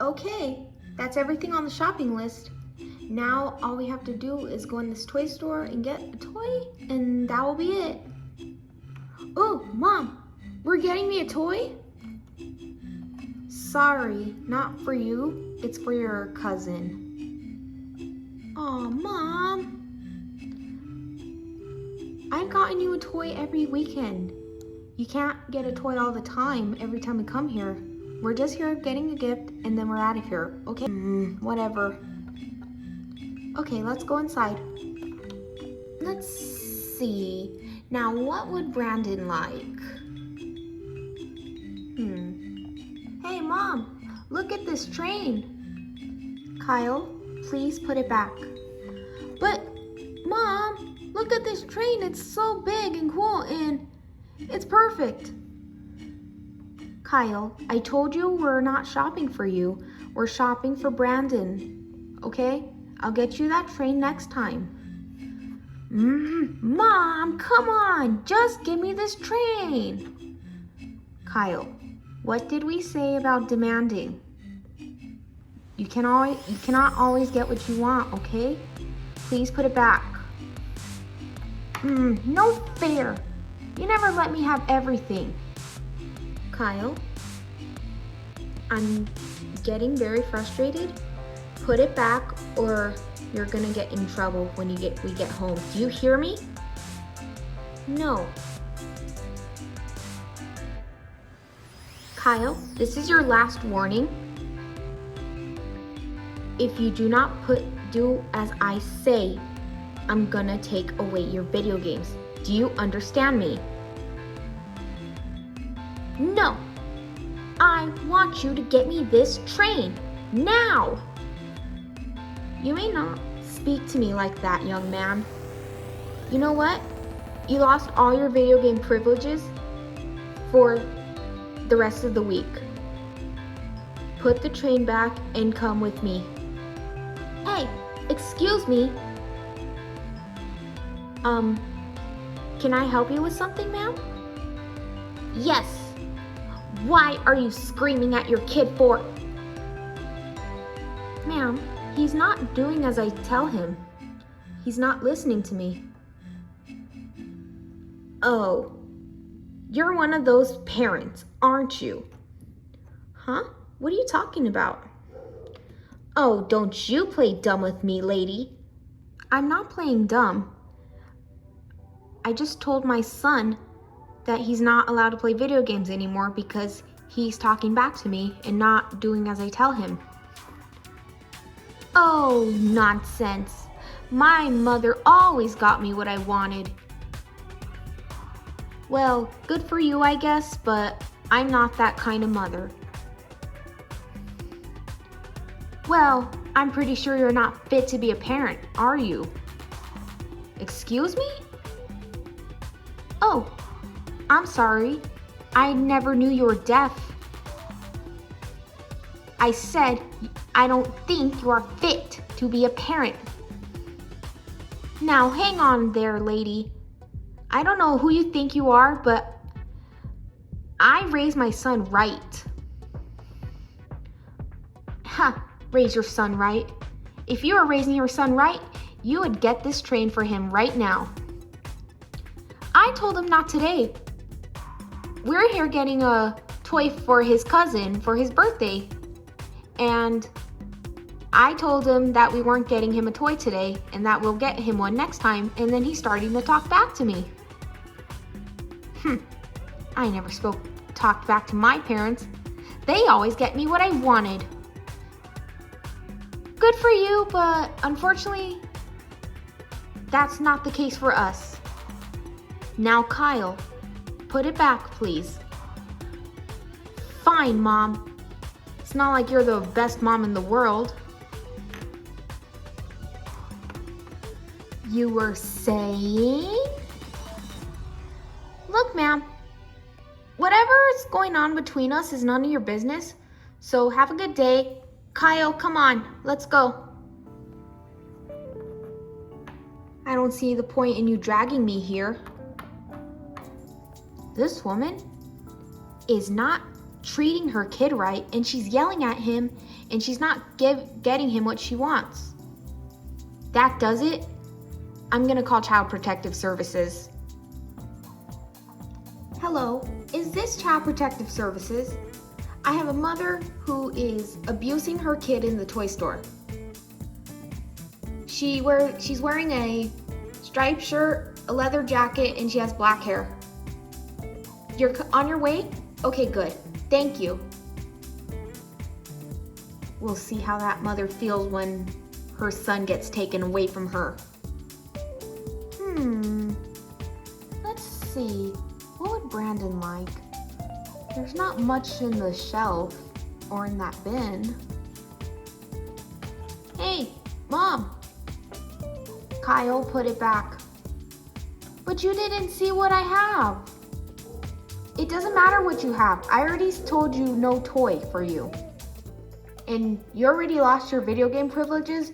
Okay, that's everything on the shopping list. Now all we have to do is go in this toy store and get a toy, and that will be it. Oh, Mom, we're getting me a toy? Sorry, not for you. It's for your cousin. Aw, Mom. I've gotten you a toy every weekend. You can't get a toy all the time every time we come here. We're just here getting a gift and then we're out of here, okay? Whatever. Okay, let's go inside. Let's see. Now, what would Brandon like? Hey, Mom, look at this train. Kyle, please put it back. But, Mom, look at this train. It's so big and cool and it's perfect. Kyle, I told you we're not shopping for you. We're shopping for Brandon, okay? I'll get you that train next time. Mom, come on, just give me this train. Kyle, what did we say about demanding? You cannot always get what you want, okay? Please put it back. No fair. You never let me have everything. Kyle, I'm getting very frustrated. Put it back or you're gonna get in trouble when we get home. Do you hear me? No. Kyle, this is your last warning. If you do not do as I say, I'm gonna take away your video games. Do you understand me? No. I want you to get me this train now. You may not speak to me like that, young man. You know what? You lost all your video game privileges for the rest of the week. Put the train back and come with me. Hey, excuse me. Can I help you with something, ma'am? Yes. Why are you screaming at your kid for? Ma'am, he's not doing as I tell him. He's not listening to me. Oh, you're one of those parents, aren't you? Huh? What are you talking about? Oh, don't you play dumb with me, lady. I'm not playing dumb. I just told my son that he's not allowed to play video games anymore because he's talking back to me and not doing as I tell him. Oh, nonsense. My mother always got me what I wanted. Well, good for you, I guess, but I'm not that kind of mother. Well, I'm pretty sure you're not fit to be a parent, are you? Excuse me? Oh, I'm sorry. I never knew you were deaf. I said I don't think you are fit to be a parent. Now, hang on there, lady. I don't know who you think you are, but I raised my son right. Raise your son right? If you were raising your son right, you would get this train for him right now. I told him not today. We're here getting a toy for his cousin for his birthday. And I told him that we weren't getting him a toy today and that we'll get him one next time. And then he's starting to talk back to me. I never talked back to my parents. They always get me what I wanted. Good for you, but unfortunately, that's not the case for us. Now, Kyle, put it back, please. Fine, Mom. It's not like you're the best mom in the world. You were saying? Look, ma'am, whatever is going on between us is none of your business. So have a good day. Kyle, come on, let's go. I don't see the point in you dragging me here. This woman is not treating her kid right, and she's yelling at him, and she's not getting him what she wants. That does it. I'm gonna call Child Protective Services. Hello, is this Child Protective Services? I have a mother who is abusing her kid in the toy store. She's wearing a striped shirt, a leather jacket, and she has black hair. You're on your way? Okay, good. Thank you. We'll see how that mother feels when her son gets taken away from her. Let's see. What would Brandon like? There's not much in the shelf or in that bin. Hey, Mom. Kyle, put it back. But you didn't see what I have. It doesn't matter what you have. I already told you no toy for you. And you already lost your video game privileges.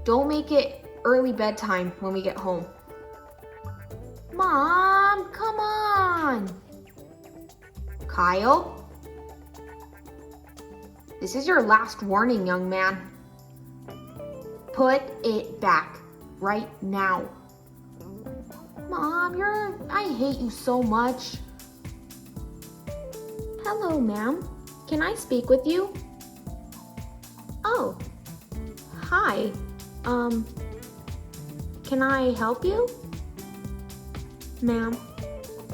Don't make it early bedtime when we get home. Mom, come on. Kyle? This is your last warning, young man. Put it back right now. Mom, I hate you so much. Hello, ma'am. Can I speak with you? Oh, hi. Can I help you? Ma'am,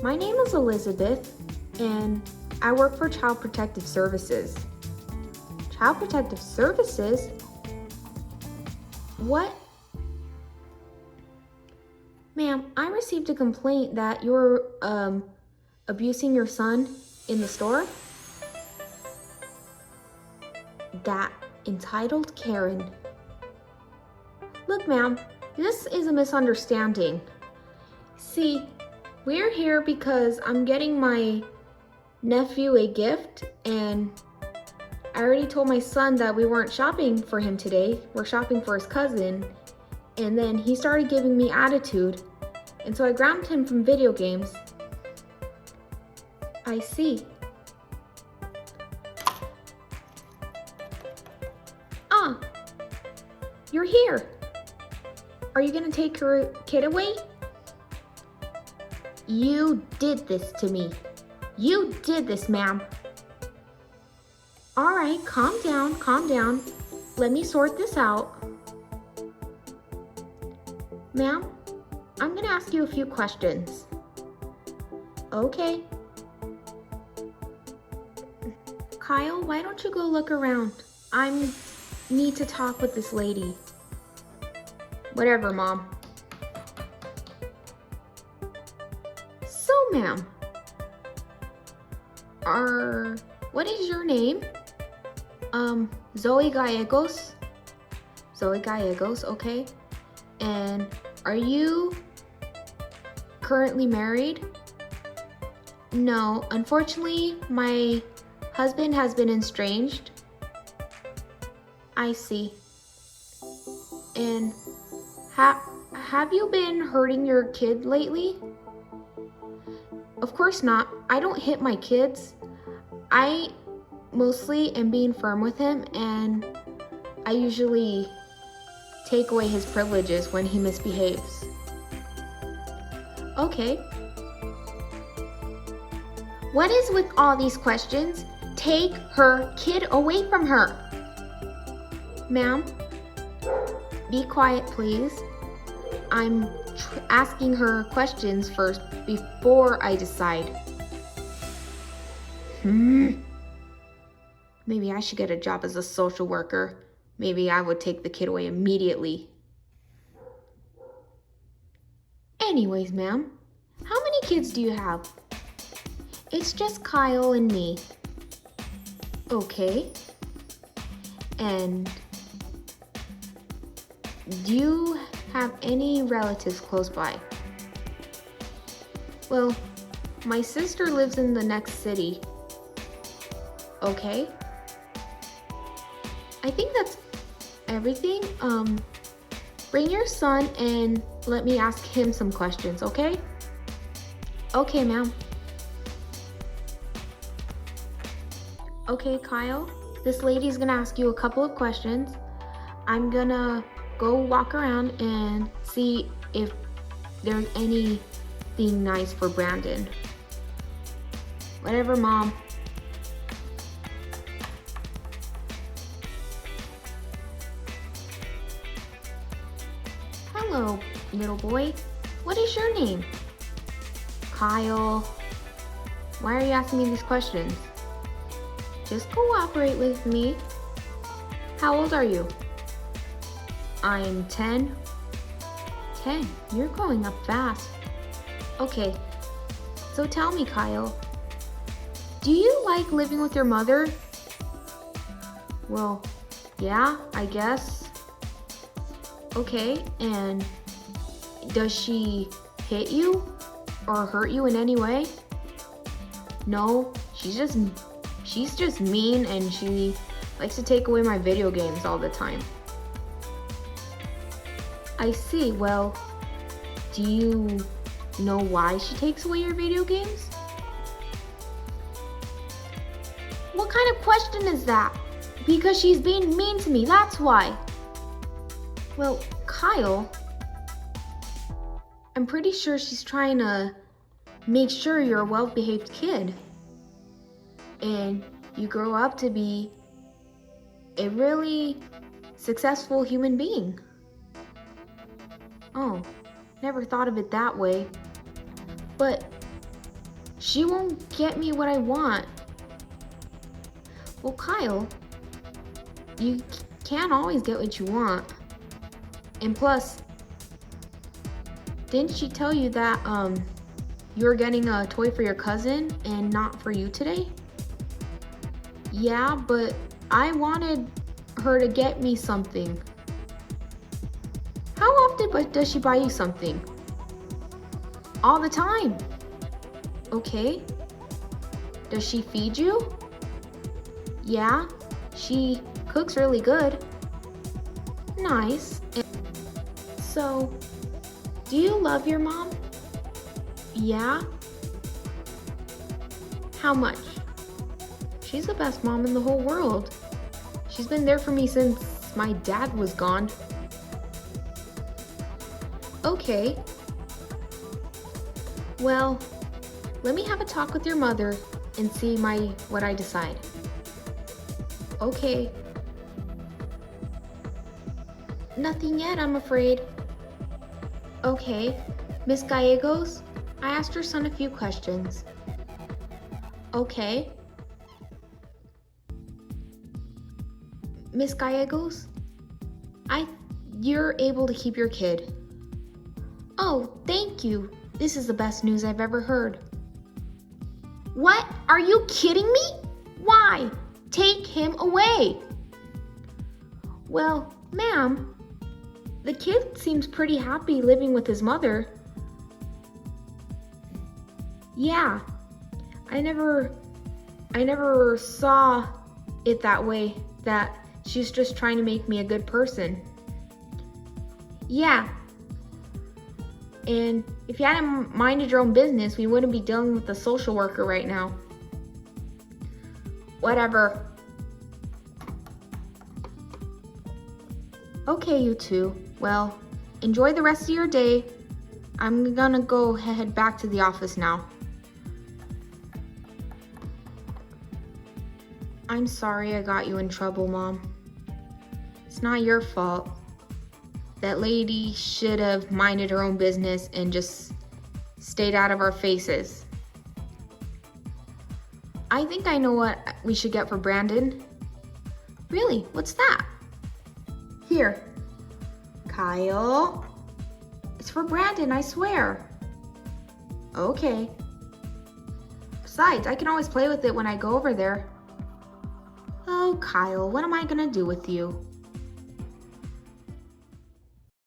my name is Elizabeth, and I work for Child Protective Services. Child Protective Services? What? Ma'am, I received a complaint that you're abusing your son in the store. That entitled Karen. Look, ma'am, this is a misunderstanding. See, we're here because I'm getting my nephew a gift, and I already told my son that we weren't shopping for him today. We're shopping for his cousin. And then he started giving me attitude. And so I grounded him from video games. I see. You're here. Are you gonna take your kid away? You did this to me. You did this, ma'am. All right, calm down, calm down. Let me sort this out. Ma'am, I'm gonna ask you a few questions. Okay. Kyle, why don't you go look around? I need to talk with this lady. Whatever, Mom. So, ma'am, what is your name? Zoe Gallegos. Zoe Gallegos, okay. And are you currently married? No, unfortunately, my husband has been estranged. I see. And have you been hurting your kid lately? Of course not. I don't hit my kids. I mostly am being firm with him, and I usually take away his privileges when he misbehaves. Okay. What is with all these questions? Take her kid away from her. Ma'am, be quiet, please. I'm asking her questions first before I decide. Maybe I should get a job as a social worker. Maybe I would take the kid away immediately. Anyways, ma'am, how many kids do you have? It's just Kyle and me. Okay. And do you have any relatives close by? Well, my sister lives in the next city. Okay. I think that's everything. Bring your son and let me ask him some questions, okay? Okay, ma'am. Okay, Kyle, this lady's gonna ask you a couple of questions. I'm gonna go walk around and see if there's anything nice for Brandon. Whatever, Mom. Hello, little boy. What is your name? Kyle. Why are you asking me these questions? Just cooperate with me. How old are you? I'm 10. 10? You're growing up fast. Okay, so tell me, Kyle, do you like living with your mother? Well, yeah, I guess. Okay, and does she hit you or hurt you in any way? No, she's just mean, and she likes to take away my video games all the time. I see. Well, do you know why she takes away your video games? What kind of question is that? Because she's being mean to me, that's why. Well, Kyle, I'm pretty sure she's trying to make sure you're a well-behaved kid and you grow up to be a really successful human being. Oh, never thought of it that way. But she won't get me what I want. Well, Kyle, you can't always get what you want. And plus, didn't she tell you that you're getting a toy for your cousin and not for you today? Yeah, but I wanted her to get me something. How often does she buy you something? All the time. Okay. Does she feed you? Yeah, she cooks really good. Nice. So, do you love your mom? Yeah. How much? She's the best mom in the whole world. She's been there for me since my dad was gone. Okay. Well, let me have a talk with your mother and see what I decide. Okay. Nothing yet, I'm afraid. Okay. Miss Gallegos, I asked your son a few questions. Okay. Miss Gallegos, you're able to keep your kid. Oh, thank you. This is the best news I've ever heard. What? Are you kidding me? Why? Take him away. Well, ma'am, the kid seems pretty happy living with his mother. Yeah, I never saw it that way, that she's just trying to make me a good person. Yeah. And if you hadn't minded your own business, we wouldn't be dealing with a social worker right now. Whatever. Okay, you two. Well, enjoy the rest of your day. I'm gonna go head back to the office now. I'm sorry I got you in trouble, Mom. It's not your fault. That lady should have minded her own business and just stayed out of our faces. I think I know what we should get for Brandon. Really? What's that? Here. Kyle. It's for Brandon, I swear. Okay. Besides, I can always play with it when I go over there. Oh, Kyle, what am I gonna do with you?